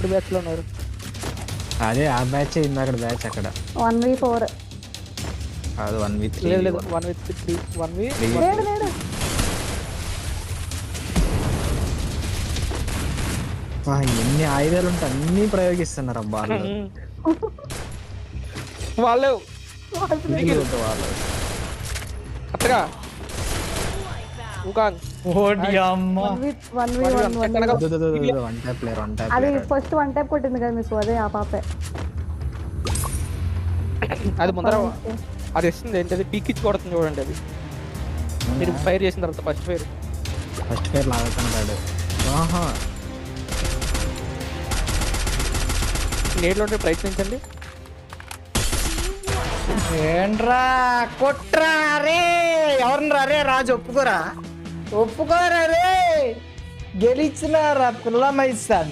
ఎక్కడ బ్యాచ్ లో ఉన్నారు? అదే ఆ బ్యాచ్ ఇందాక బ్యాచ్ అక్కడ 1v4. అది 1v3 లేదు లేదు 1v3 1v లేడు లేడు. ఎన్ని ఆయుధాలు ఉంటే అన్ని ప్రయోగిస్తున్నారు అబ్బా వాళ్ళు. వాళ్ళు ఇది వద్దు వాళ్ళు. కరెక్ట్గా ఊకాంగ్ ఓడి అమ్మ 1v1 వద్దు, వద్దు, వద్దు, వద్దు. వన్ టైప్ ప్లేయర్ అది ఫస్ట్ 1 టైప్ కొట్టింది కదా మీకు, అదే ఆ పాపే. అది ముందర అది ఇస్తుంది ఏంటి, అది పీకిచ్చి కొడుతుంది చూడండి. అది మీరు ఫైర్ చేసిన తర్వాత ఫస్ట్ పేరు లాగుతున్నాడు. ఆహా నేట్లో ఉంటే ప్రయత్నించండి. ఏంట్రా కొట్రా రే, ఎవరిని రే రాజు ఒప్పుకోరా రే, గెలిచినారా పిల్ల మైసాన్.